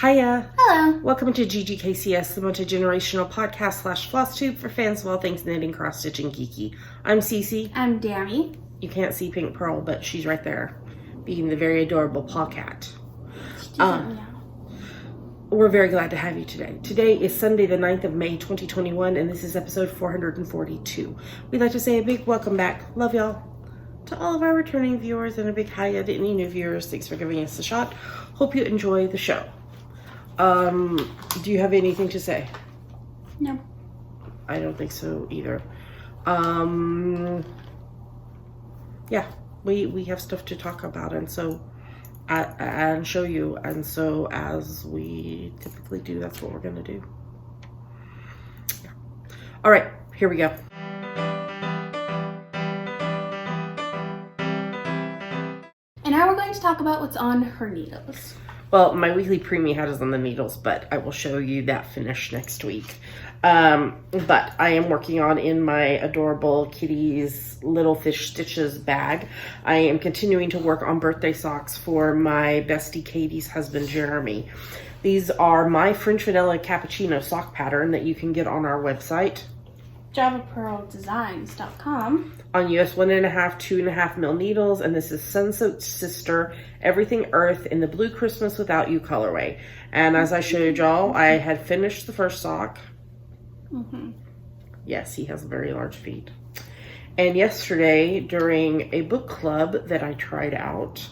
Hiya. Hello. Welcome to GGKCS, the multi-generational podcast / FlossTube for fans of all things knitting, cross-stitching, geeky. I'm Cece. I'm Dami. You can't see Pink Pearl, but she's right there, being the very adorable paw cat. We're very glad to have you today. Today is Sunday, the 9th of May, 2021, and this is episode 442. We'd like to say a big welcome back. Love y'all. To all of our returning viewers, and a big hiya to any new viewers. Thanks for giving us a shot. Hope you enjoy the show. Do you have anything to say? No. I don't think so either. Yeah, we have stuff to talk about, and so and show you, and so as we typically do, that's what we're gonna do. Yeah. All right, here we go. And now we're going to talk about what's on her needles. Well, my weekly Preemie Hat is on the needles, but I will show you that finish next week. But I am working on, in my adorable kitty's Little Fish Stitches bag, I am continuing to work on birthday socks for my bestie Katie's husband, Jeremy. These are my French Vanilla Cappuccino sock pattern that you can get on our website. JavaPearlDesigns.com. On US 1.5, 2.5 mil needles, and this is Sunset Sister Everything Earth in the Blue Christmas Without You colorway. And as I showed y'all, I had finished the first sock. Yes, he has very large feet. And yesterday, during a book club that I tried out,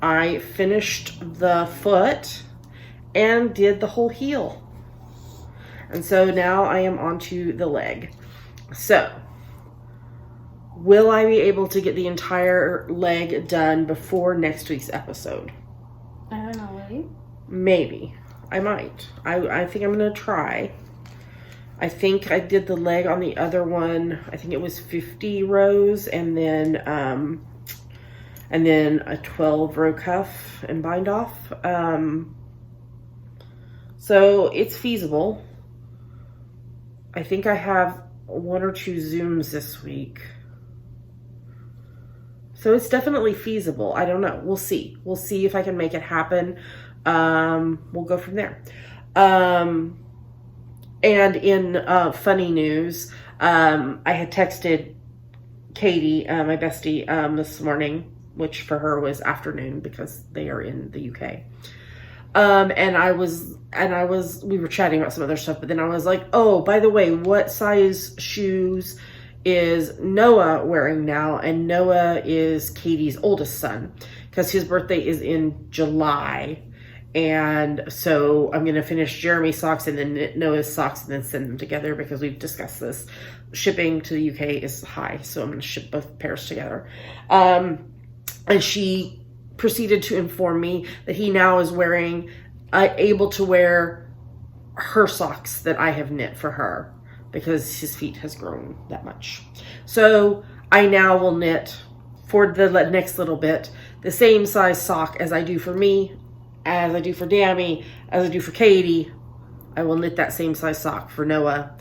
I finished the foot and did the whole heel. And so now I am onto the leg. So, will I be able to get the entire leg done before next week's episode? I don't know, will you? Maybe. I might. I think I'm going to try. I think I did the leg on the other one. I think it was 50 rows and then a 12 row cuff and bind off. So it's feasible. I think I have 1 or 2 Zooms this week. So it's definitely feasible. I don't know. We'll see. We'll see if I can make it happen. We'll go from there. And in funny news, I had texted Katie, my bestie, this morning, which for her was afternoon because they are in the UK. We were chatting about some other stuff, but then I was like, oh, by the way, what size shoes is Noah wearing now? And Noah is Katie's oldest son because his birthday is in July. And so I'm going to finish Jeremy's socks and then knit Noah's socks and then send them together because we've discussed this. Shipping to the UK is high, so I'm going to ship both pairs together. And she proceeded to inform me that he now is wearing, able to wear her socks that I have knit for her because his feet has grown that much. So I now will knit for the next little bit the same size sock as I do for me, as I do for Dami, as I do for Katie. I will knit that same size sock for Noah.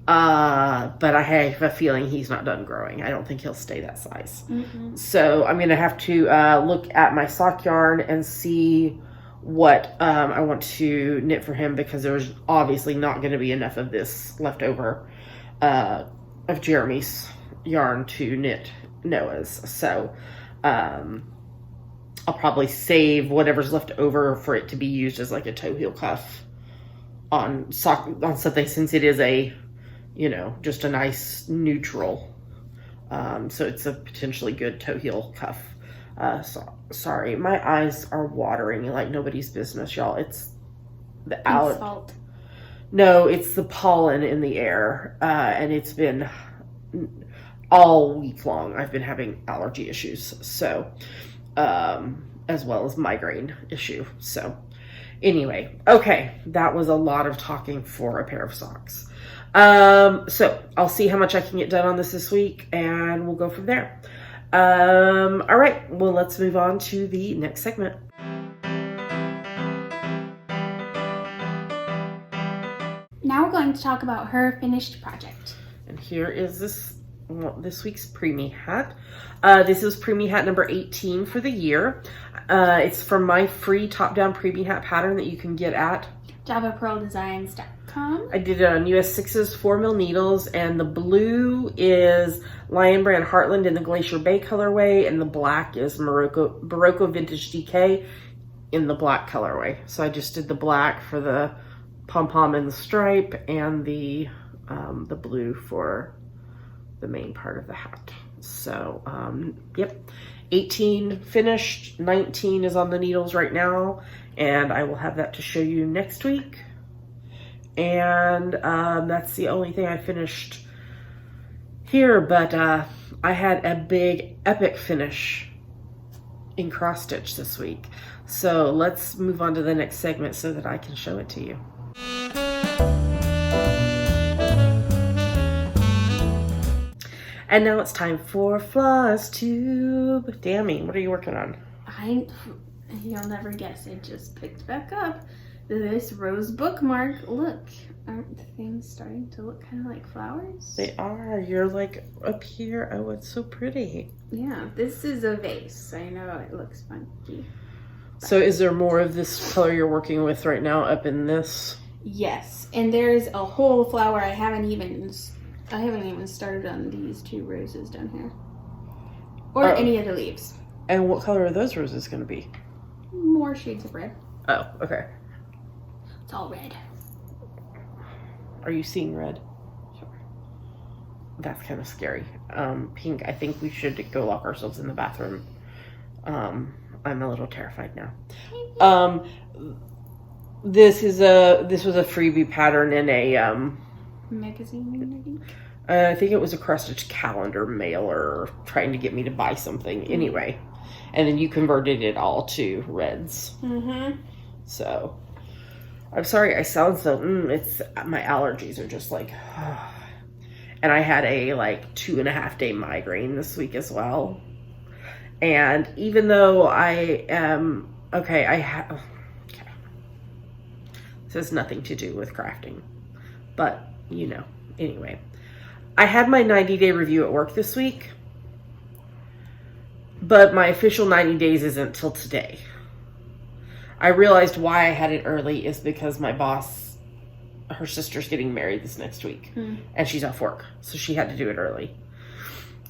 But I have a feeling he's not done growing. I don't think he'll stay that size. So I'm going to have to look at my sock yarn and see what I want to knit for him because there's obviously not going to be enough of this left over of Jeremy's yarn to knit Noah's. So I'll probably save whatever's left over for it to be used as like a toe heel cuff on something, since it is a, you know, just a nice neutral. So it's a potentially good toe heel cuff. Sorry, my eyes are watering like nobody's business, y'all. It's the fault. No, it's the pollen in the air. And it's been all week long. I've been having allergy issues. So, as well as migraine issue. So anyway, okay. That was a lot of talking for a pair of socks. So I'll see how much I can get done on this week and we'll go from there. All right, well, let's move on to the next segment. Now we're going to talk about her finished project. And here is this this week's Preemie Hat. This is Preemie Hat number 18 for the year. It's from my free top-down Preemie Hat pattern that you can get at JavaPearlDesigns.com. I did it on US 6s 4mm needles, and the blue is Lion Brand Heartland in the Glacier Bay colorway, and the black is Barocco Vintage DK in the black colorway. So I just did the black for the pom-pom and the stripe, and the blue for the main part of the hat. So, yep, 18 finished, 19 is on the needles right now, and I will have that to show you next week. And that's the only thing I finished here, but I had a big epic finish in cross stitch this week. So let's move on to the next segment so that I can show it to you. And now it's time for FlossTube. Dami, what are you working on? You'll never guess, it just picked back up this rose bookmark. Look, aren't the things starting to look kind of like flowers? They are. You're like up here. Oh, it's so pretty. Yeah, this is a vase. I know it looks funky. So is there more of this color you're working with right now up in this? Yes, and there's a whole flower I haven't even started on these two roses down here. Or any of the leaves. And what color are those roses going to be? More shades of red. Oh, okay. It's all red. Are you seeing red? Sure. That's kind of scary. Pink, I think we should go lock ourselves in the bathroom. I'm a little terrified now. This was a freebie pattern in a magazine, I think it was a cross-stitch calendar mailer trying to get me to buy something anyway. And then you converted it all to reds. Mm-hmm. So, I'm sorry I sound so, it's, my allergies are just like, and I had a 2.5 day migraine this week as well. And even though I am, this has nothing to do with crafting, but anyway. I had my 90-day review at work this week, but my official 90 days isn't till today. I realized why I had it early is because my boss, her sister's getting married this next week, and she's off work, so she had to do it early.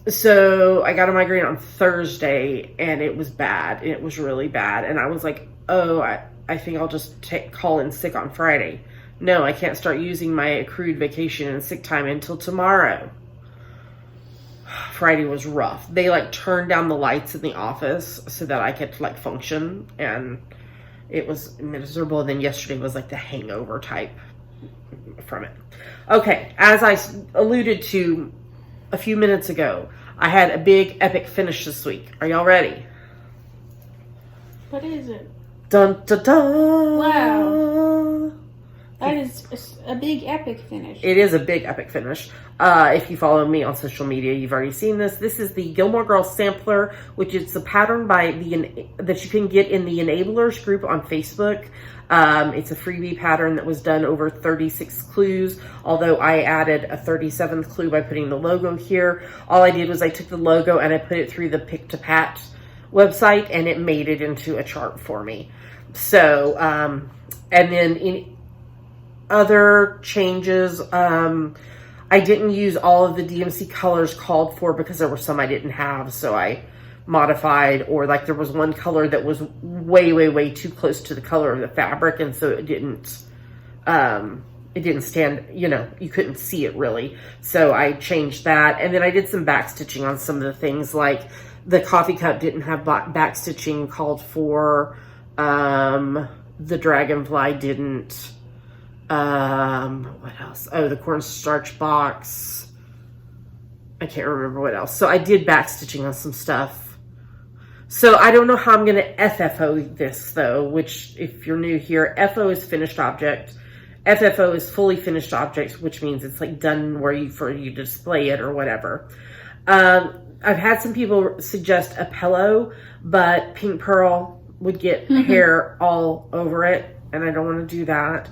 So I got a migraine on Thursday, and it was bad. It was really bad, and I was like, oh, I think I'll just call in sick on Friday. No, I can't start using my accrued vacation and sick time until tomorrow. Friday was rough. They turned down the lights in the office so that I could function, and it was miserable. And then yesterday was the hangover type from it. Okay, as I alluded to a few minutes ago, I had a big epic finish this week. Are y'all ready? What is it? Dun dun dun! Wow. That is a big epic finish. It is a big epic finish. If you follow me on social media, you've already seen this. This is the Gilmore Girls Sampler, which is a pattern that you can get in the Enablers group on Facebook. It's a freebie pattern that was done over 36 clues, although I added a 37th clue by putting the logo here. All I did was I took the logo and I put it through the Pick to Pat website, and it made it into a chart for me. So, and then in other changes, I didn't use all of the DMC colors called for because there were some I didn't have, so I modified, or there was one color that was way too close to the color of the fabric, and so it didn't stand, you couldn't see it really. So I changed that, and then I did some back stitching on some of the things, like the coffee cup didn't have back stitching called for, the dragonfly didn't. What else? Oh, the cornstarch box. I can't remember what else. So I did back stitching on some stuff. So I don't know how I'm going to FFO this though, which if you're new here, FO is finished object. FFO is fully finished object, which means it's done for you to display it or whatever. I've had some people suggest a pillow, but pink pearl would get hair all over it, and I don't want to do that.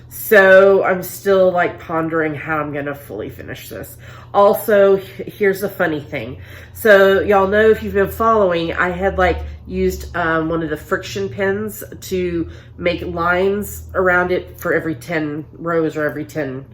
So I'm still like pondering how I'm gonna fully finish this. Also, here's the funny thing. So y'all know, if you've been following, I had like used one of the friction pins to make lines around it for every 10 rows or every 10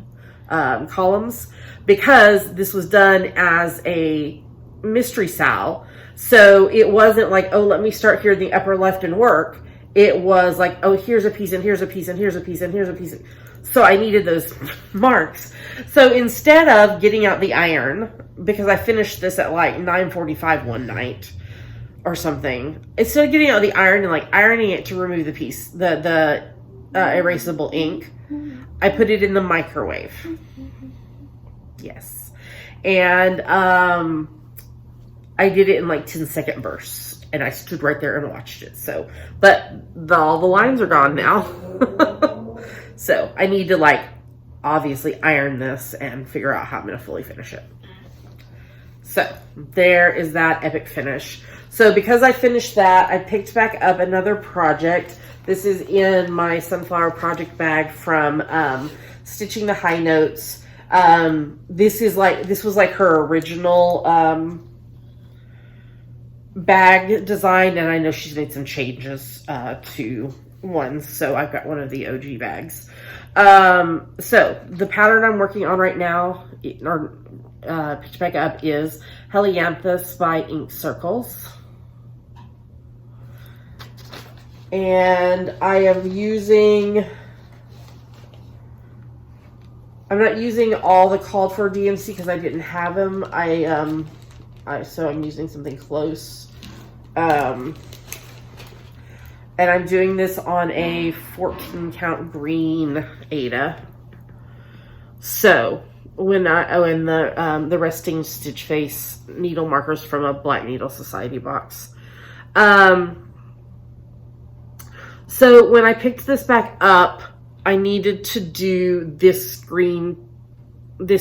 columns, because this was done as a mystery sal. So it wasn't like, oh, let me start here in the upper left and work. It was like, oh, here's a piece and here's a piece and here's a piece and here's a piece. So I needed those marks. So instead of getting out the iron, because I finished this at like 9:45 one night or something, instead of getting out the iron and like ironing it to remove the piece, the erasable ink, I put it in the microwave. Yes. And I did it in like 10-second bursts. And I stood right there and watched it. So, but all the lines are gone now. So I need to like obviously iron this and figure out how I'm going to fully finish it. So there is that epic finish. So because I finished that, I picked back up another project. This is in my sunflower project bag from Stitching the High Notes. This was like her original bag design, and I know she's made some changes to ones, so I've got one of the OG bags. So the pattern I'm working on right now, or picked back up, is Helianthus by Ink Circles. And I am I'm not using all the called for DMC because I didn't have them. So I'm using something close. And I'm doing this on a 14 count green Ada. So when and the resting stitch face needle markers from a Black Needle Society box. So when I picked this back up, I needed to do this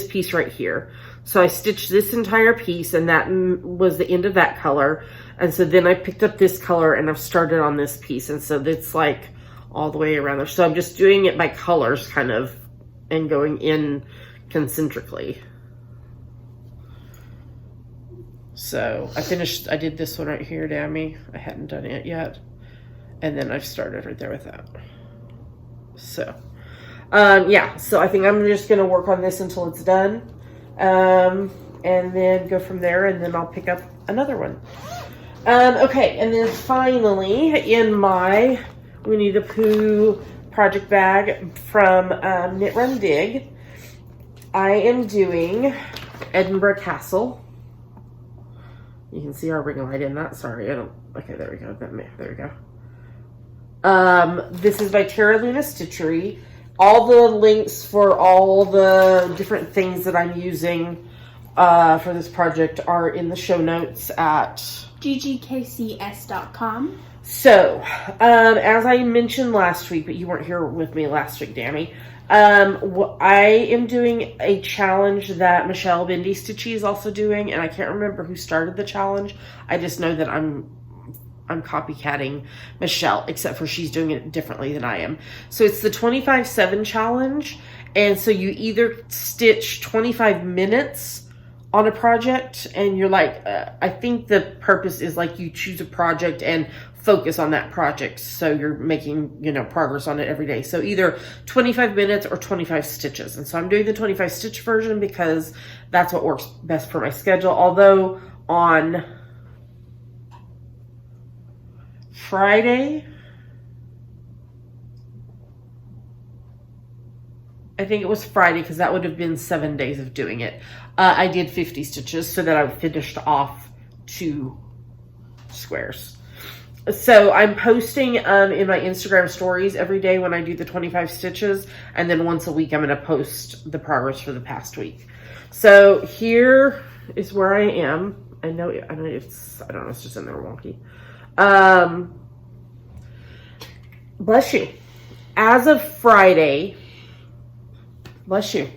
piece right here. So I stitched this entire piece, and that was the end of that color. And so then I picked up this color and I've started on this piece. And so it's like all the way around there. So I'm just doing it by colors kind of and going in concentrically. So I did this one right here, Dami. I hadn't done it yet. And then I've started right there with that. So, yeah. So I think I'm just going to work on this until it's done. And then go from there, and then I'll pick up another one. Okay, and then finally, in my Winnie the Pooh project bag from Knit Run Dig, I am doing Edinburgh Castle. You can see our ring light in that. Sorry, I don't. Okay, there we go. There we go. This is by Terra Luna Stitchery. All the links for all the different things that I'm using for this project are in the show notes at GGKCS.com. So, as I mentioned last week, but you weren't here with me last week, Dami, I am doing a challenge that Michelle Bindi Stitchy is also doing, and I can't remember who started the challenge. I just know that I'm copycatting Michelle, except for she's doing it differently than I am. So it's the 25/7 challenge, and so you either stitch 25 minutes on a project, and you're like, I think the purpose is like you choose a project and focus on that project, so you're making, progress on it every day. So either 25 minutes or 25 stitches. And so I'm doing the 25 stitch version because that's what works best for my schedule. Although on Friday, I think it was Friday, because that would have been 7 days of doing it. I did 50 stitches so that I finished off 2 squares. So I'm posting in my Instagram stories every day when I do the 25 stitches, and then once a week I'm going to post the progress for the past week. So here is where I am. I don't know, it's just in there wonky. Bless you. As of Friday, bless you,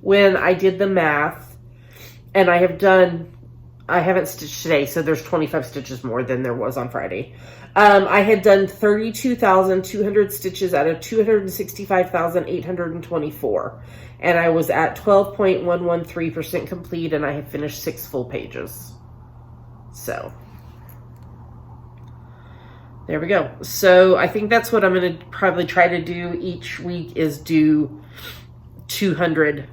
when I did the math, and I have done I haven't stitched today, so there's 25 stitches more than there was on Friday. I had done 32,200 stitches out of 265,824. And I was at 12.113% complete, and I had finished 6 full pages. So, there we go. So, I think that's what I'm going to probably try to do each week, is do 200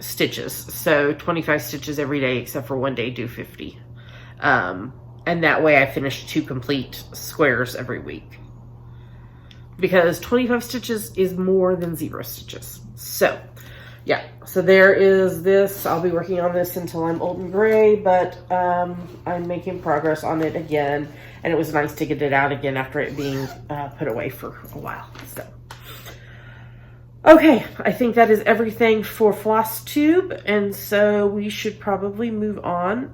stitches. So, 25 stitches every day, except for one day, do 50. And that way I finish 2 complete squares every week. Because 25 stitches is more than 0 stitches. So, yeah. So there is this. I'll be working on this until I'm old and gray, but I'm making progress on it again. And it was nice to get it out again after it being put away for a while. So, okay. I think that is everything for FlossTube. And so we should probably move on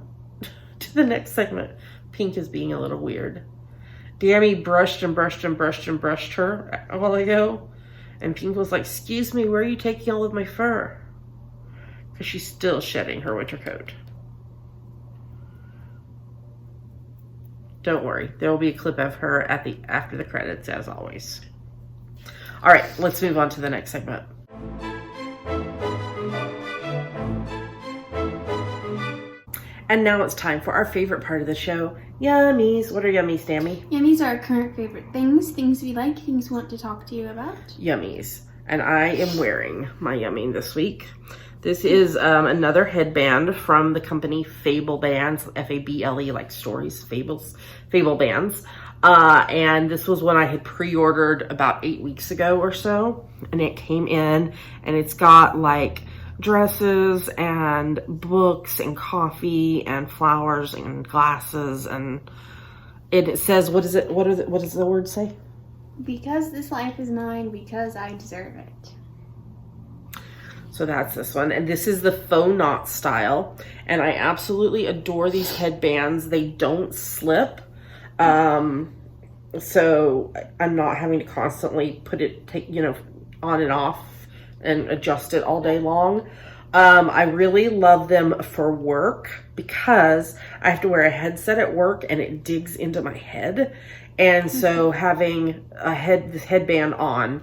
to the next segment. Pink is being a little weird. Dami brushed and brushed and brushed and brushed her a while ago. And Pink was like, excuse me, where are you taking all of my fur? Because she's still shedding her winter coat. Don't worry. There will be a clip of her at the after the credits, as always. All right, let's move on to the next segment. And now it's time for our favorite part of the show, Yummies. What are yummies, Dami? Yummies are our current favorite things. Things we like, things we want to talk to you about. Yummies. And I am wearing my yummy this week. This is another headband from the company Fable Bands, F-A-B-L-E, like stories, fables, Fable Bands. And this was one I had pre-ordered about 8 weeks ago or so. And it came in, and it's got like dresses and books and coffee and flowers and glasses, and it says, what does the word say? Because this life is mine, because I deserve it. So that's this one, and this is the faux knot style, and I absolutely adore these headbands. They don't slip, so I'm not having to constantly put it, on and off and adjust it all day long. I really love them for work because I have to wear a headset at work and it digs into my head. And so having this headband on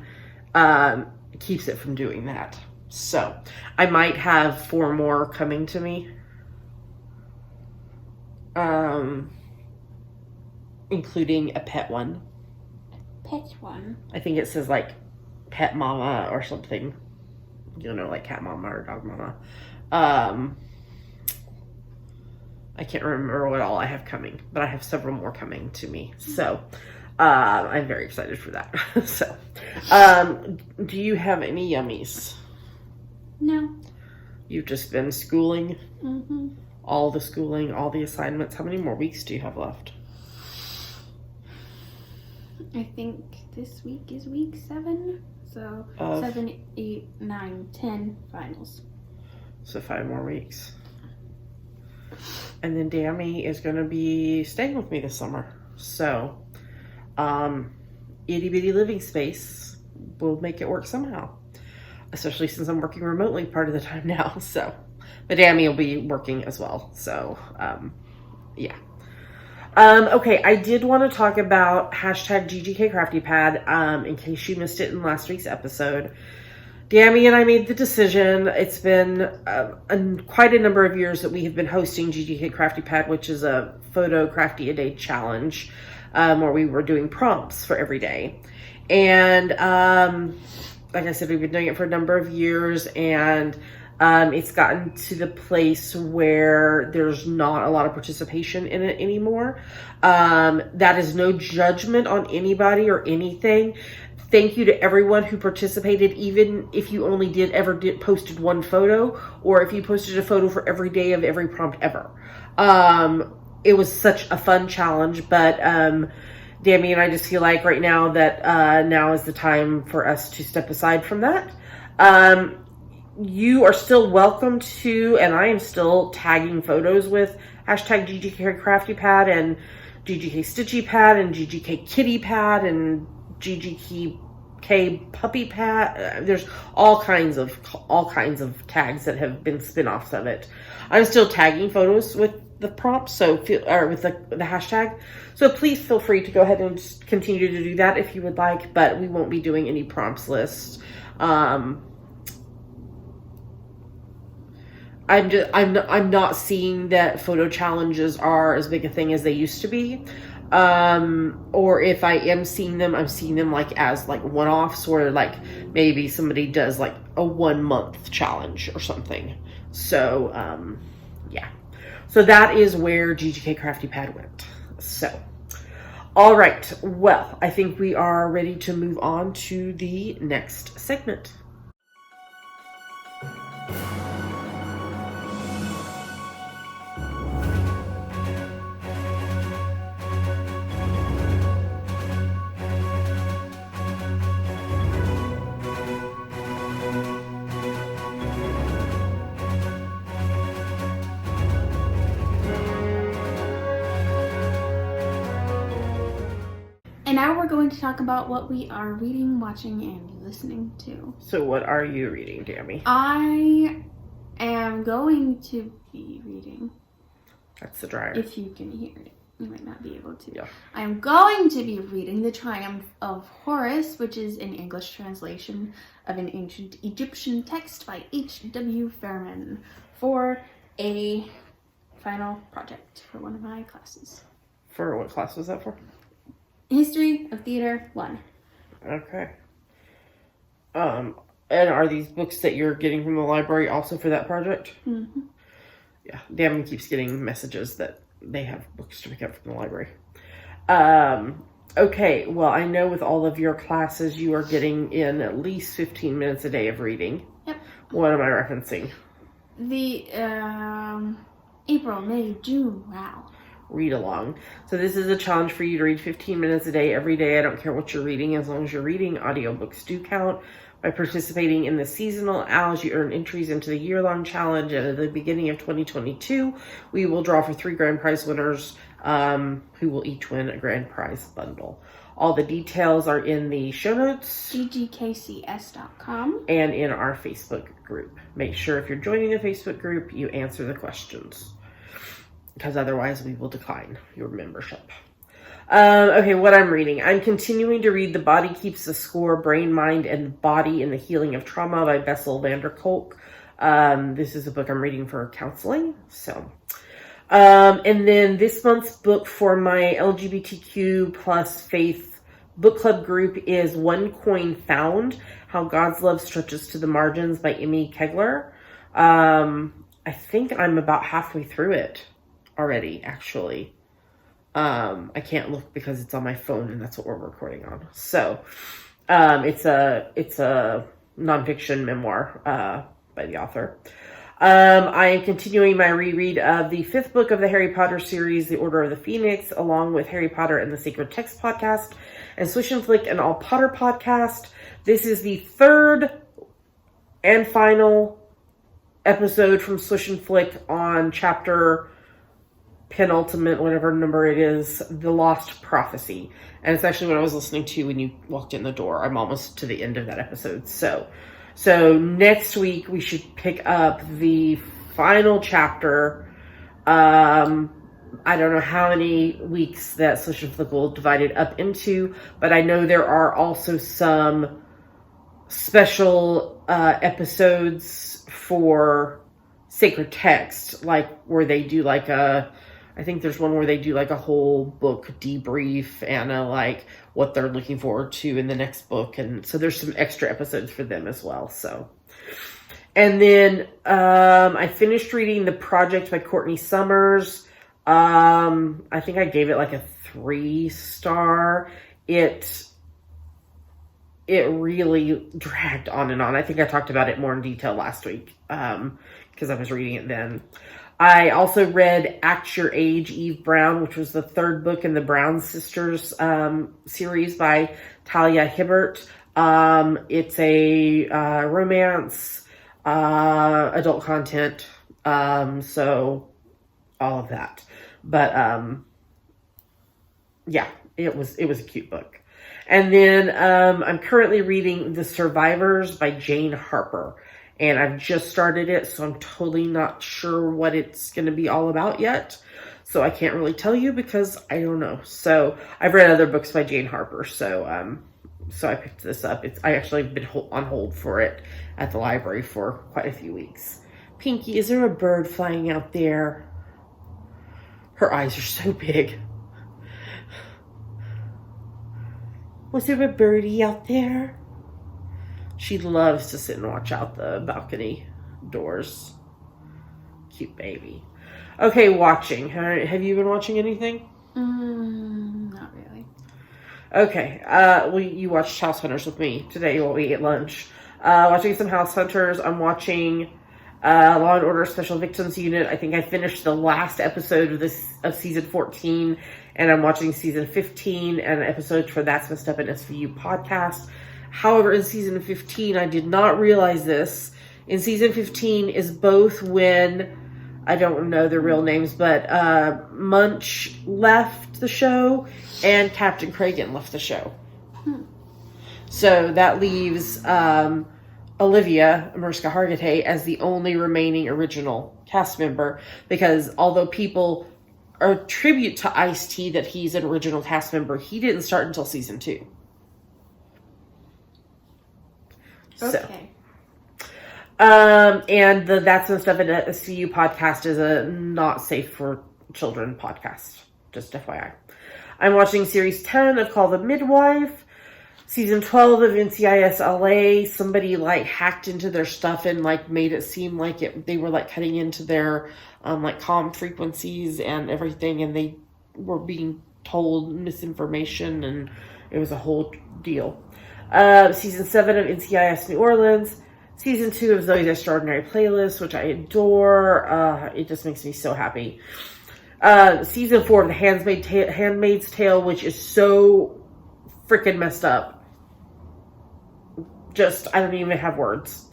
keeps it from doing that. So I might have 4 more coming to me. Including a pet one. Pet one? I think it says like pet mama or something. Like cat mama or dog mama. I can't remember what all I have coming, but I have several more coming to me. So, I'm very excited for that. So, do you have any yummies? No. You've just been schooling? Mm-hmm. All the schooling, all the assignments. How many more weeks do you have left? I think this week is week 7. So 7, 8, 9, 10 finals. So 5 more weeks. And then Dami is going to be staying with me this summer. So, itty bitty living space will make it work somehow. Especially since I'm working remotely part of the time now. So, but Dami will be working as well. So, yeah. Okay, I did want to talk about hashtag GGKCraftyPad, in case you missed it in last week's episode. Dami and I made the decision. It's been quite a number of years that we have been hosting GGKCraftyPad, which is a photo crafty a day challenge, where we were doing prompts for every day. And like I said, we've been doing it for a number of years, and it's gotten to the place where there's not a lot of participation in it anymore. That is no judgment on anybody or anything. Thank you to everyone who participated, even if you only posted 1 photo, or if you posted a photo for every day of every prompt ever. It was such a fun challenge, but Dami and I just feel like right now that now is the time for us to step aside from that. You are still welcome to, and I am still tagging photos with hashtag GGKCraftyPad and GGKStitchyPad and GGKKittyPad and GGK Puppy Pat. There's all kinds of tags that have been spin-offs of it. I'm still tagging photos with the prompts, so with the hashtag. So please feel free to go ahead and just continue to do that if you would like, but we won't be doing any prompts lists. I'm not seeing that photo challenges are as big a thing as they used to be. Or if I am seeing them, I'm seeing them like as like one-offs, where like maybe somebody does like a 1 month challenge or something. So yeah. So that is where GGK Crafty Pad went. So, all right. Well, I think we are ready to move on to the next segment. And now we're going to talk about what we are reading, watching, and listening to. So what are you reading, Dami? I am going to be reading. That's the dryer. If you can hear it. You might not be able to. Yeah. I am going to be reading The Triumph of Horus, which is an English translation of an ancient Egyptian text by H.W. Fairman, for a final project for one of my classes. For what class was that for? History of Theater 1. Okay. And are these books that you're getting from the library also for that project? Mm-hmm. Yeah, Dami keeps getting messages that they have books to pick up from the library. Okay, well, I know with all of your classes, you are getting in at least 15 minutes a day of reading. Yep. What am I referencing? The, April, May, June, wow. Read along. So this is a challenge for you to read 15 minutes a day every day. I don't care what you're reading, as long as you're reading. Audiobooks do count. By participating in the seasonal owls, you earn entries into the year-long challenge, and at the beginning of 2022, we will draw for 3 grand prize winners who will each win a grand prize bundle. All the details are in the show notes. GGKCS.com. And in our Facebook group. Make sure if you're joining the Facebook group, you answer the questions, because otherwise we will decline your membership. Okay, what I'm reading. I'm continuing to read The Body Keeps the Score, Brain, Mind, and Body in the Healing of Trauma by Bessel van der Kolk. This is a book I'm reading for counseling. So, and then this month's book for my LGBTQ plus faith book club group is One Coin Found, How God's Love Stretches to the Margins by Emmy Kegler. I think I'm about halfway through it already, actually. I can't look because it's on my phone and that's what we're recording on. So, it's a nonfiction memoir, by the author. I am continuing my reread of the 5th book of the Harry Potter series, The Order of the Phoenix, along with Harry Potter and the Sacred Text podcast and Swish and Flick and All Potter podcast. This is the 3rd and final episode from Swish and Flick on chapter penultimate, whatever number it is, The Lost Prophecy. And it's actually what I was listening to when you walked in the door. I'm almost to the end of that episode. So next week we should pick up the final chapter. I don't know how many weeks that Swish and Flick will divide it up into, but I know there are also some special episodes for Sacred Text, like where they do like I think there's one where they do like a whole book debrief and like what they're looking forward to in the next book. And so there's some extra episodes for them as well. So, and then, I finished reading The Project by Courtney Summers. I think I gave it like a 3-star. It really dragged on and on. I think I talked about it more in detail last week, because I was reading it then. I also read Act Your Age, Eve Brown, which was the 3rd book in the Brown Sisters series by Talia Hibbert. It's a romance, adult content, so all of that. But yeah, it was a cute book. And then I'm currently reading The Survivors by Jane Harper. And I've just started it, so I'm totally not sure what it's going to be all about yet. So I can't really tell you because I don't know. So I've read other books by Jane Harper, so I picked this up. I actually have been on hold for it at the library for quite a few weeks. Pinky, is there a bird flying out there? Her eyes are so big. Was there a birdie out there? She loves to sit and watch out the balcony doors. Cute baby. Okay, watching. Have you been watching anything? Not really. Okay. You watched House Hunters with me today while we ate lunch. Watching some House Hunters. I'm watching Law and Order Special Victims Unit. I think I finished the last episode of season 14, and I'm watching season 15 and episodes for That's Messed Up in SVU podcast. However, in season 15, I did not realize this. In season 15 is both when, I don't know their real names, but Munch left the show and Captain Cragen left the show. So that leaves Olivia Mariska Hargitay as the only remaining original cast member, because although people attribute to Ice-T that he's an original cast member, he didn't start until season 2. Okay. And the That's Some Stuff in a CU podcast is a not safe for children podcast. Just FYI. I'm watching series 10 of Call the Midwife. Season 12 of NCIS LA. Somebody hacked into their stuff and made it seem like they were cutting into their comm frequencies and everything, and they were being told misinformation, and it was a whole deal. Season 7 of NCIS New Orleans. Season 2 of Zoe's Extraordinary Playlist, which I adore. It just makes me so happy. Season 4 of The Handmaid's Tale, which is so freaking messed up. I don't even have words.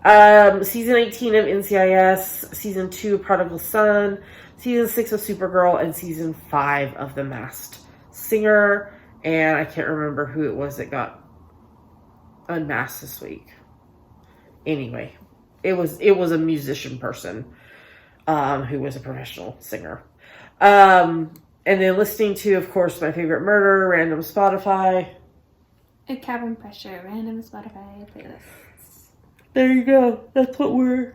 Season 18 of NCIS. Season 2 of Prodigal Son. Season 6 of Supergirl. And Season 5 of The Masked Singer. And I can't remember who it was that got unmasked this week. Anyway, it was a musician person who was a professional singer. And then listening to, of course, my favorite murder, random Spotify. A Cabin Pressure, random Spotify playlists. There you go. That's what we're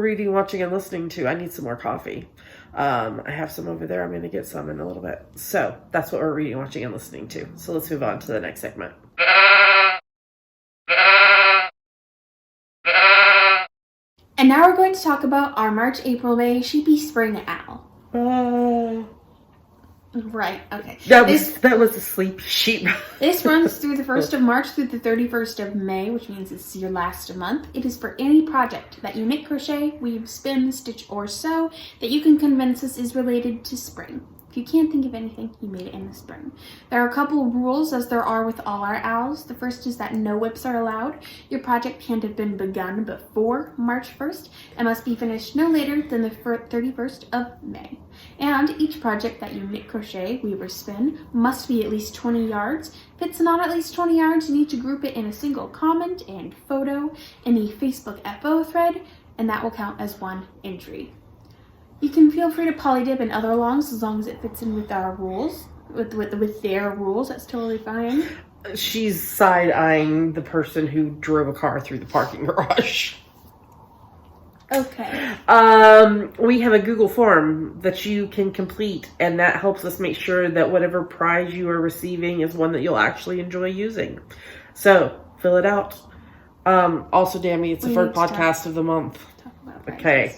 reading, watching, and listening to. I need some more coffee. I have some over there. I'm going to get some in a little bit. So that's what we're reading, watching, and listening to. So let's move on to the next segment. And now we're going to talk about our March, April, May Sheepy Spring Owl. Right, okay. That was a sleepy sheep. This runs through the 1st of March through the 31st of May, which means it's your last month. It is for any project that you knit, crochet, weave, spin, stitch, or sew that you can convince us is related to spring. If you can't think of anything, you made it in the spring. There are a couple of rules, as there are with all our owls. The first is that no whips are allowed. Your project can't have been begun before March 1st and must be finished no later than the 31st of May. And each project that you knit, crochet, weave, or spin must be at least 20 yards. If it's not at least 20 yards, you need to group it in a single comment and photo in the Facebook FO thread, and that will count as one entry. You can feel free to polydip in other longs as long as it fits in with our rules. With their rules, that's totally fine. She's side-eyeing the person who drove a car through the parking garage. Okay. We have a Google form that you can complete, and that helps us make sure that whatever prize you are receiving is one that you'll actually enjoy using. So, fill it out. Also, Dami, it's the third podcast of the month. Talk about prizes. Okay.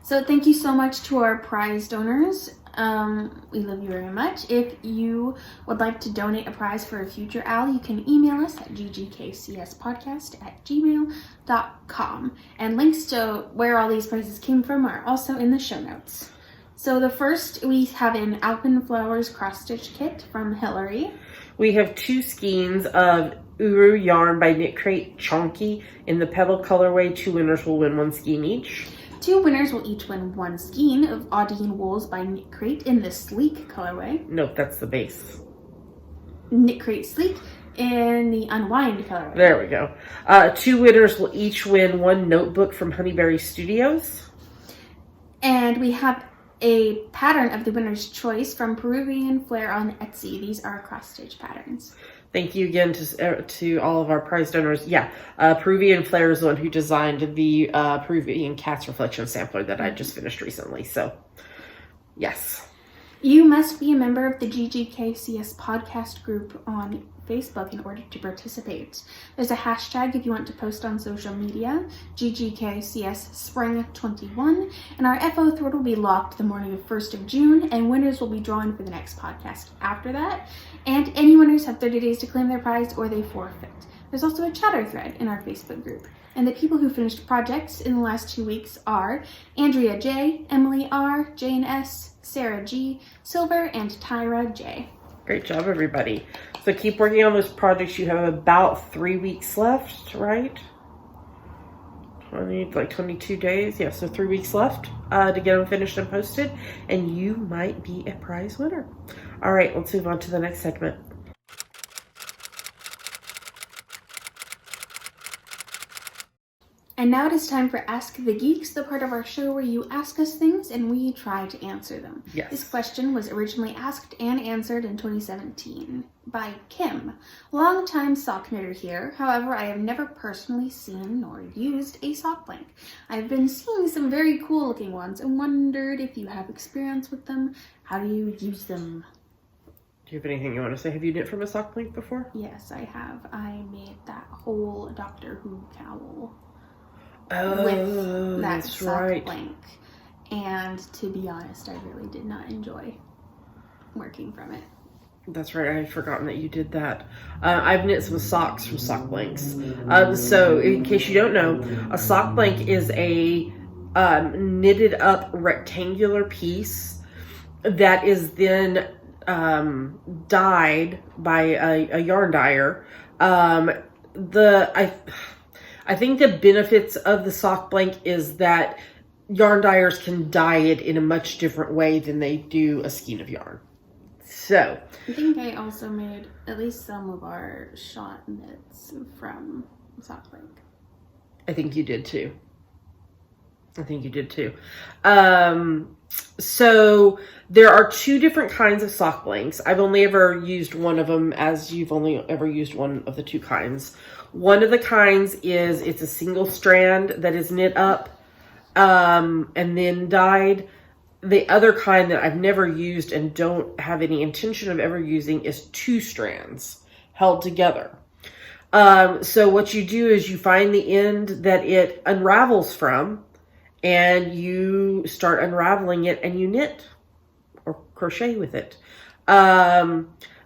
So thank you so much to our prize donors. We love you very much. If you would like to donate a prize for a future owl, you can email us at ggkcspodcast@gmail.com. And links to where all these prizes came from are also in the show notes. So the first, we have an Alpine Flowers cross-stitch kit from Hillary. We have 2 skeins of Uru yarn by Knit Crate Chonky in the petal colorway. 2 winners will win 1 skein each. 2 winners will each win 1 skein of Audine wools by Knit Crate in the sleek colorway. Nope, that's the base. Knit Crate sleek in the unwind colorway. There we go. 2 winners will each win 1 notebook from Honeyberry Studios. And we have a pattern of the winner's choice from Peruvian Flair on Etsy. These are cross-stitch patterns. Thank you again to all of our prize donors. Yeah, Peruvian Flair is the one who designed the Peruvian Cat's Reflection sampler that I just finished recently. So, yes. You must be a member of the GGKCS podcast group on Facebook in order to participate. There's a hashtag if you want to post on social media, GGKCS Spring 21, and our FO thread will be locked the morning of 1st of June, and winners will be drawn for the next podcast after that, and any winners have 30 days to claim their prize or they forfeit. There's also a chatter thread in our Facebook group, and the people who finished projects in the last 2 weeks are Andrea J, Emily R, Jane S, Sarah G, Silver, and Tyra J. Great job, everybody. So keep working on those projects. You have about 3 weeks left, right? 22 days. Yeah, so 3 weeks left to get them finished and posted, and you might be a prize winner. All right, let's move on to the next segment. And now it is time for Ask the Geeks, the part of our show where you ask us things and we try to answer them. Yes. This question was originally asked and answered in 2017 by Kim. Longtime sock knitter here, however, I have never personally seen nor used a sock blank. I've been seeing some very cool looking ones and wondered if you have experience with them. How do you use them? Do you have anything you want to say? Have you knit from a sock blank before? Yes, I have. I made that whole Doctor Who cowl. Oh, With that that's sock right. blank. And to be honest, I really did not enjoy working from it. That's right. I had forgotten that you did that. I've knit some socks from sock blanks. So in case you don't know, a sock blank is a knitted up rectangular piece that is then dyed by a yarn dyer. I think the benefits of the sock blank is that yarn dyers can dye it in a much different way than they do a skein of yarn. So I think I also made at least some of our shot knits from sock blank. I think you did too. So there are 2 different kinds of sock blanks. I've only ever used one of them, as you've only ever used one of the 2 kinds. One of the kinds is it's a single strand that is knit up and then dyed. The other kind that I've never used and don't have any intention of ever using is 2 strands held together. So what you do is you find the end that it unravels from, and you start unraveling it and you knit or crochet with it.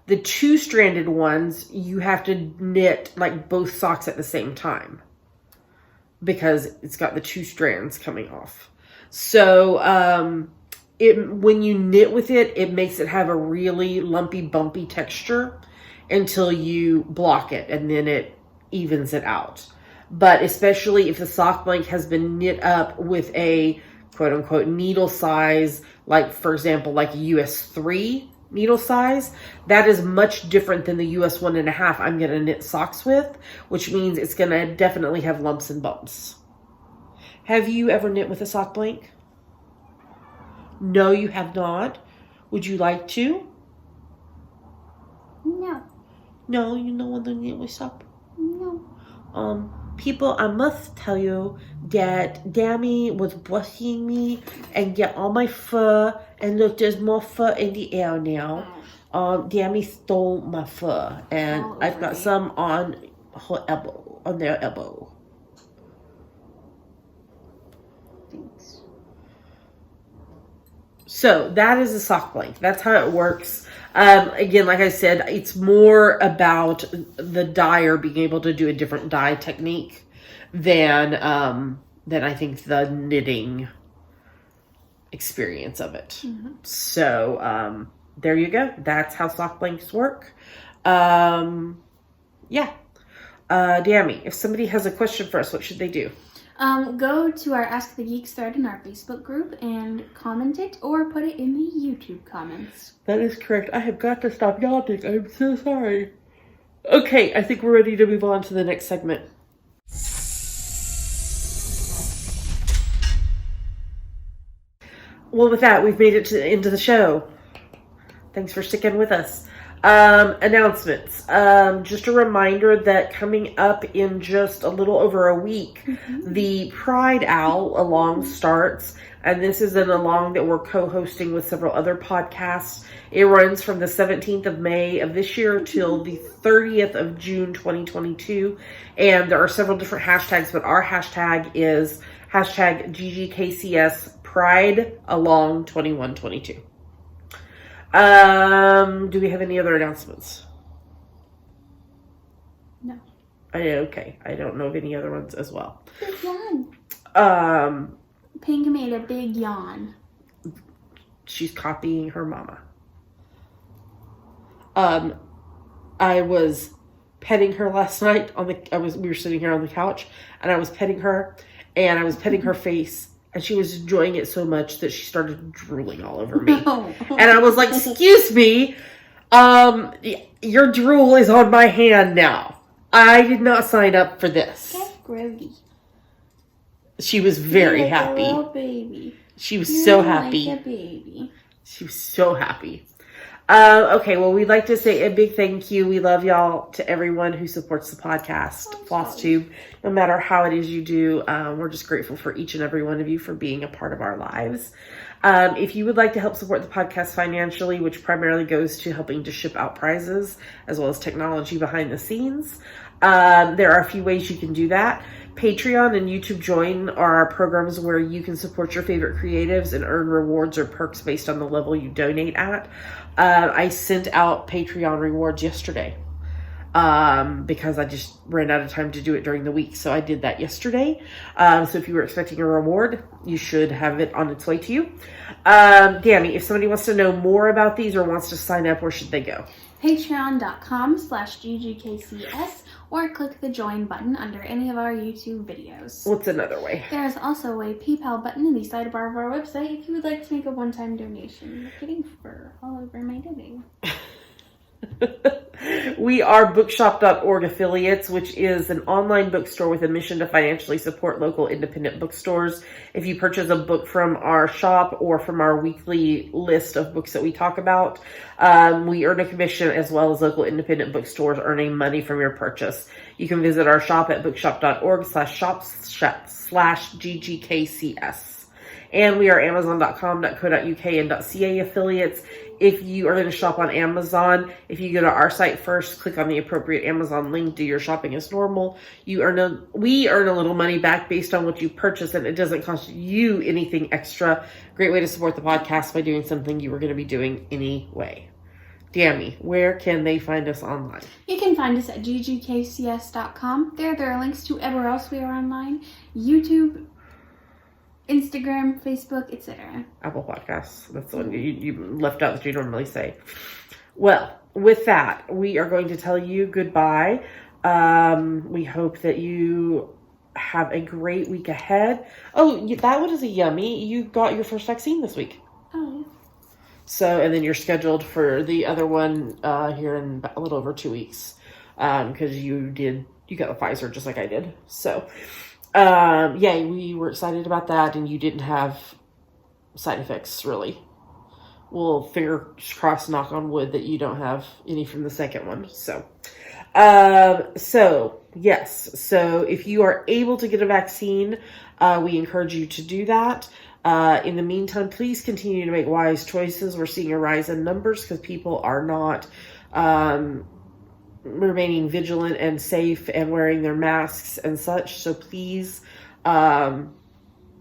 The 2-stranded ones, you have to knit like both socks at the same time because it's got the 2 strands coming off. So when you knit with it, it makes it have a really lumpy, bumpy texture until you block it, and then it evens it out. But especially if the sock blank has been knit up with a quote unquote needle size, like for example, like a US 3 needle size, that is much different than the US 1.5 I'm going to knit socks with, which means it's going to definitely have lumps and bumps. Have you ever knit with a sock blank? No, you have not. Would you like to? No. No, you don't want to knit with sock? No. People, I must tell you that Dami was brushing me and get all my fur, and look, there's more fur in the air now. Dami stole my fur, and I've got some on her elbow, on their elbow. Thanks. So that is a sock blank. That's how it works. Again, like I said, it's more about the dyer being able to do a different dye technique than I think the knitting experience of it. Mm-hmm. So there you go. That's how sock blanks work. Yeah. Dami, if somebody has a question for us, what should they do? Go to our Ask the Geeks thread in our Facebook group and comment it or put it in the YouTube comments. That is correct. I have got to stop yawning. I'm so sorry. Okay, I think we're ready to move on to the next segment. Well, with that, we've made it to the end of the show. Thanks for sticking with us. Announcements. Just a reminder that coming up in just a little over a week, the Pride Owl along starts. And this is an along that we're co-hosting with several other podcasts. It runs from the 17th of May of this year till the 30th of June 2022. And there are several different hashtags, but our hashtag is hashtag GGKCS Pride Along 2122. Do we have any other announcements? No. Okay. I don't know of any other ones as well. Big yawn. Pink made a big yawn. She's copying her mama. I was petting her last night we were sitting here on the couch and I was petting her and I was petting her face. And she was enjoying it so much that she started drooling all over me. No. And I was like, excuse me, your drool is on my hand now. I did not sign up for this. That's grody. She was very happy. A little baby. She was so happy. Like a baby. She was so happy. Okay, well, we'd like to say a big thank you. We love y'all to everyone who supports the podcast, FlossTube. No matter how it is you do, we're just grateful for each and every one of you for being a part of our lives. If you would like to help support the podcast financially, which primarily goes to helping to ship out prizes, as well as technology behind the scenes, there are a few ways you can do that. Patreon and YouTube Join are programs where you can support your favorite creatives and earn rewards or perks based on the level you donate at. I sent out Patreon rewards yesterday because I just ran out of time to do it during the week. So I did that yesterday. So if you were expecting a reward, you should have it on its way to you. Dami, if somebody wants to know more about these or wants to sign up, where should they go? Patreon.com/GGKCS or click the join button under any of our YouTube videos. What's another way? There is also a PayPal button in the sidebar of our website if you would like to make a one-time donation. You're getting fur all over my knitting. We are bookshop.org affiliates, which is an online bookstore with a mission to financially support local independent bookstores. If you purchase a book from our shop or from our weekly list of books that we talk about, we earn a commission as well as local independent bookstores earning money from your purchase. You can visit our shop at bookshop.org/shop/GGKCS. And we are Amazon.com.co.uk and .ca affiliates. If you are going to shop on Amazon, if you go to our site first, click on the appropriate Amazon link, do your shopping as normal. We earn a little money back based on what you purchase, and it doesn't cost you anything extra. Great way to support the podcast by doing something you were going to be doing anyway. Dami, where can they find us online? You can find us at ggkcs.com. There are links to everywhere else we are online. YouTube, Instagram, Facebook, etc. Apple Podcasts. That's the one you left out that you normally say. Well, with that, we are going to tell you goodbye. We hope that you have a great week ahead. Oh, that one is a yummy. You got your first vaccine this week. Oh. So, and then you're scheduled for the other one here in a little over 2 weeks. Because you got the Pfizer just like I did. So, yeah, we were excited about that, and you didn't have side effects, really. We'll fingers crossed, knock on wood, that you don't have any from the second one. So, yes. So if you are able to get a vaccine, we encourage you to do that. In the meantime, please continue to make wise choices. We're seeing a rise in numbers because people are not, remaining vigilant and safe and wearing their masks and such. So please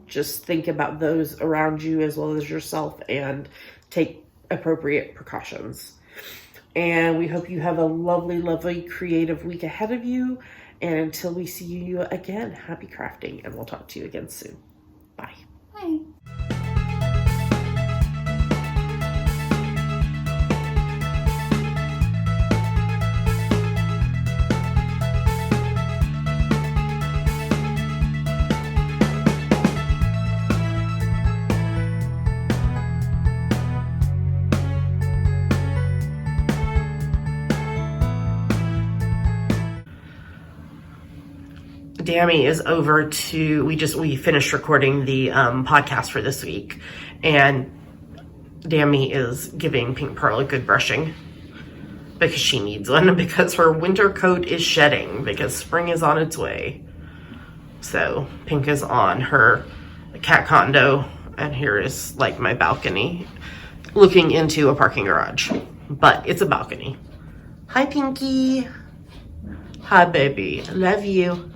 just think about those around you as well as yourself and take appropriate precautions. And we hope you have a lovely, lovely creative week ahead of you. And until we see you again, happy crafting, and we'll talk to you again soon. Bye. Bye. Dami is over to, we finished recording the podcast for this week, and Dami is giving Pink Pearl a good brushing because she needs one, because her winter coat is shedding because spring is on its way. So Pink is on her cat condo, and here is like my balcony looking into a parking garage, but it's a balcony. Hi, Pinky. Hi, baby. Love you.